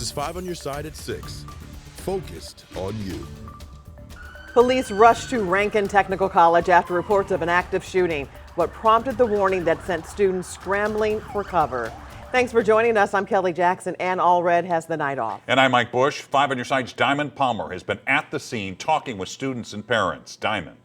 is 5 on Your Side at 6. Focused on you. Police rushed to Ranken Technical College after reports of an active shooting. What prompted the warning that sent students scrambling for cover? Thanks for joining us. I'm Kelly Jackson, and Allred has the night off. And I'm Mike Bush. 5 on Your Side's Diamond Palmer has been at the scene talking with students and parents. Diamond.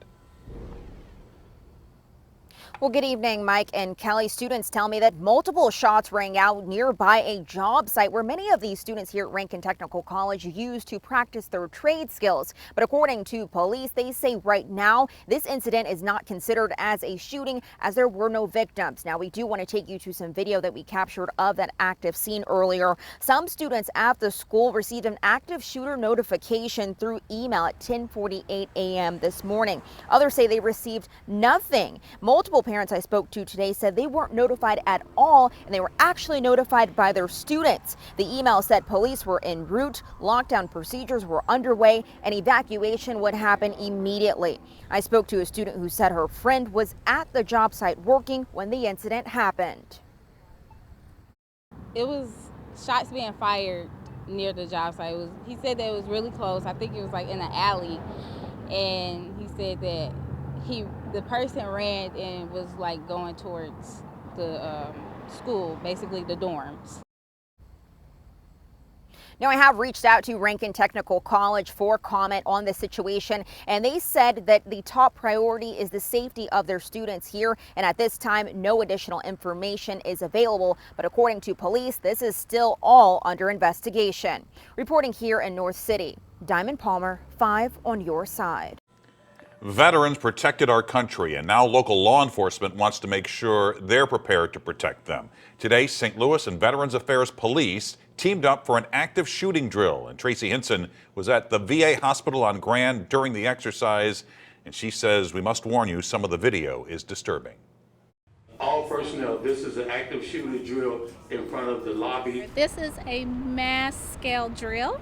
Well, good evening, Mike and Kelly. Students tell me that multiple shots rang out nearby a job site where many of these students here at Ranken Technical College use to practice their trade skills. But according to police, they say right now this incident is not considered as a shooting as there were no victims. Now, we do want to take you to some video that we captured of that active scene earlier. Some students at the school received an active shooter notification through email at 10:48 a.m. this morning. Others say they received nothing. Multiple parents I spoke to today said they weren't notified at all, and they were actually notified by their students. The email said police were en route, lockdown procedures were underway, and evacuation would happen immediately. I spoke to a student who said her friend was at the job site working when the incident happened. It was shots being fired near the job site. He said that it was really close. I think it was like in an alley, and he said that the person ran and was like going towards the school, basically the dorms. Now, I have reached out to Ranken Technical College for comment on this situation, and they said that the top priority is the safety of their students here, and at this time, no additional information is available. But according to police, this is still all under investigation. Reporting here in North City, Diamond Palmer, 5 on Your Side. Veterans protected our country, and now local law enforcement wants to make sure they're prepared to protect them. Today, St. Louis and Veterans Affairs Police teamed up for an active shooting drill, and Tracy Hinson was at the VA hospital on Grand during the exercise, and she says, we must warn you, some of the video is disturbing. All personnel, this is an active shooting drill in front of the lobby. This is a mass scale drill.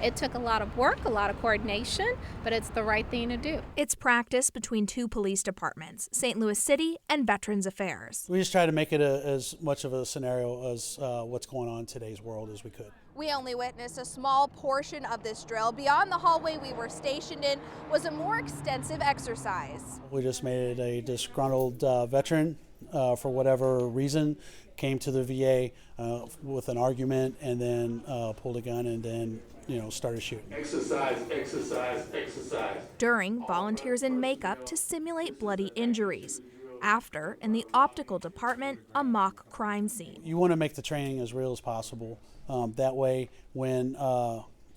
It took a lot of work, a lot of coordination, but it's the right thing to do. It's practice between two police departments, St. Louis City and Veterans Affairs. We just try to make it as much of a scenario as what's going on in today's world as we could. We only witnessed a small portion of this drill. Beyond the hallway we were stationed in was a more extensive exercise. We just made it a disgruntled veteran for whatever reason, came to the VA with an argument and then pulled a gun and then started shooting. Exercise, exercise, exercise. During, volunteers in makeup to simulate bloody injuries. After, in the optical department, a mock crime scene. You want to make the training as real as possible. That way, when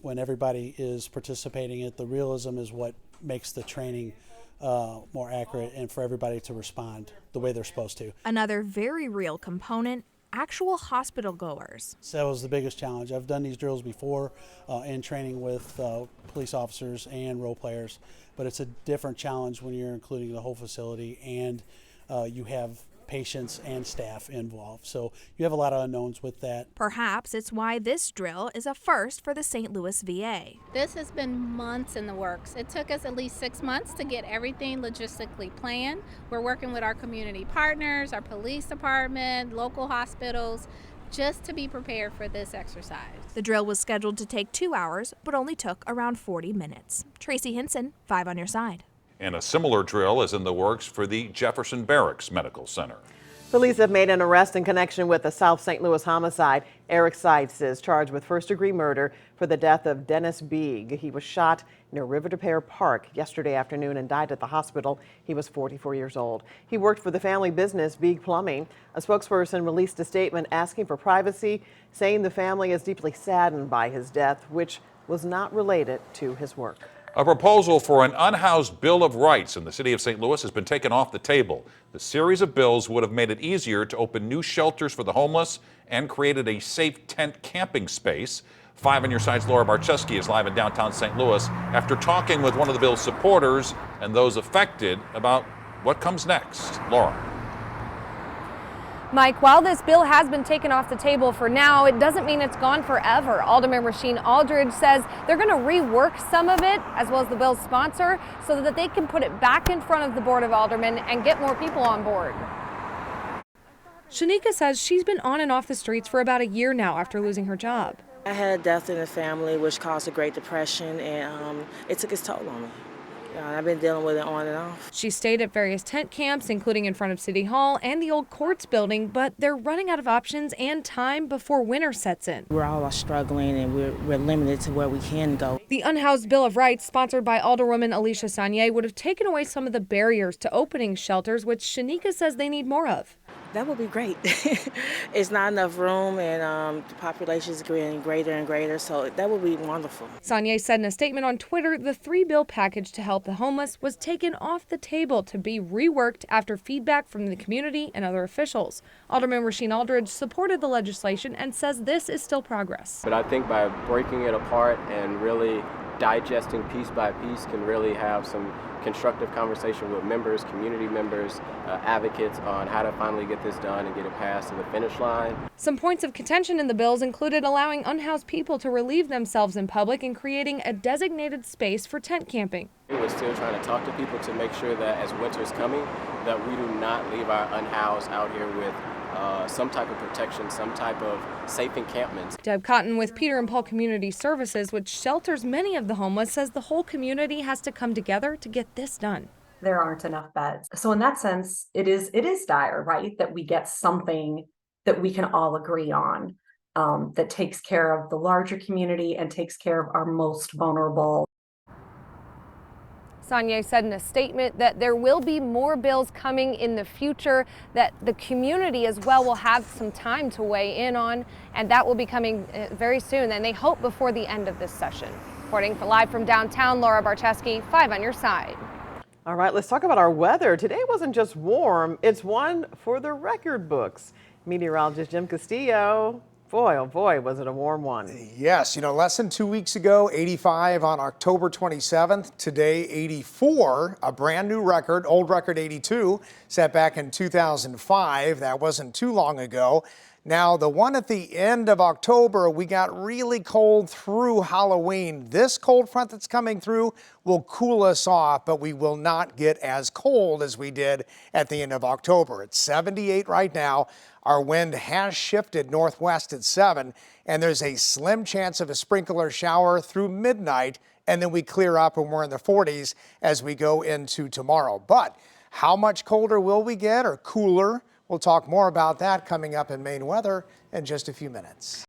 everybody is participating in it, the realism is what makes the training more accurate and for everybody to respond the way they're supposed to. Another very real component, actual hospital goers. So that was the biggest challenge. I've done these drills before in training with police officers and role players, but it's a different challenge when you're including the whole facility and you have patients and staff involved. So you have a lot of unknowns with that. Perhaps it's why this drill is a first for the St. Louis VA. This has been months in the works. It took us at least 6 months to get everything logistically planned. We're working with our community partners, our police department, local hospitals, just to be prepared for this exercise. The drill was scheduled to take 2 hours, but only took around 40 minutes. Tracy Hinson, 5 on Your Side. And a similar drill is in the works for the Jefferson Barracks Medical Center. Police have made an arrest in connection with the South St. Louis homicide. Eric Seitz is charged with first-degree murder for the death of Dennis Beeg. He was shot near River de Pear Park yesterday afternoon and died at the hospital. He was 44 years old. He worked for the family business Beeg Plumbing. A spokesperson released a statement asking for privacy, saying the family is deeply saddened by his death, which was not related to his work. A proposal for an unhoused Bill of Rights in the city of St. Louis has been taken off the table. The series of bills would have made it easier to open new shelters for the homeless and created a safe tent camping space. 5 on Your Side's Laura Barczewski is live in downtown St. Louis after talking with one of the bill's supporters and those affected about what comes next. Laura. Mike, while this bill has been taken off the table for now, it doesn't mean it's gone forever. Alderman Rasheen Aldridge says they're going to rework some of it, as well as the bill's sponsor, so that they can put it back in front of the Board of Aldermen and get more people on board. Shanika says she's been on and off the streets for about a year now after losing her job. I had a death in the family, which caused a Great Depression, and it took its toll on me. I've been dealing with it on and off. She stayed at various tent camps, including in front of City Hall and the old courts building, but they're running out of options and time before winter sets in. We're all struggling, and we're limited to where we can go. The Unhoused Bill of Rights, sponsored by Alderwoman Alicia Saunier, would have taken away some of the barriers to opening shelters, which Shanika says they need more of. That would be great. It's not enough room, and the population is getting greater and greater, so that would be wonderful. Saunier said in a statement on Twitter, the 3-bill package to help the homeless was taken off the table to be reworked after feedback from the community and other officials. Alderman Rasheed Aldridge supported the legislation and says this is still progress. But I think by breaking it apart and really digesting piece by piece can really have some constructive conversation with members, community members, advocates on how to finally get this done and get it passed to the finish line. Some points of contention in the bills included allowing unhoused people to relieve themselves in public and creating a designated space for tent camping. We're still trying to talk to people to make sure that as winter's coming, that we do not leave our unhoused out here with some type of protection, some type of safe encampment. Deb Cotton with Peter and Paul Community Services, which shelters many of the homeless, says the whole community has to come together to get this done. There aren't enough beds. So in that sense, it is dire, right? That we get something that we can all agree on, that takes care of the larger community and takes care of our most vulnerable. Saunier said in a statement that there will be more bills coming in the future that the community as well will have some time to weigh in on, and that will be coming very soon, and they hope before the end of this session. Reporting live from downtown, Laura Barcheski, 5 on your side. All right, let's talk about our weather. Today wasn't just warm, it's one for the record books. Meteorologist Jim Castillo. Boy, oh boy, was it a warm one. Yes, less than 2 weeks ago, 85 on October 27th. Today, 84, a brand new record, old record 82, set back in 2005. That wasn't too long ago. Now, the one at the end of October, we got really cold through Halloween. This cold front that's coming through will cool us off, but we will not get as cold as we did at the end of October. It's 78 right now. Our wind has shifted northwest at 7, and there's a slim chance of a sprinkler shower through midnight, and then we clear up and we're in the 40s as we go into tomorrow. But how much colder will we get, or cooler? We'll talk more about that coming up in Maine weather in just a few minutes.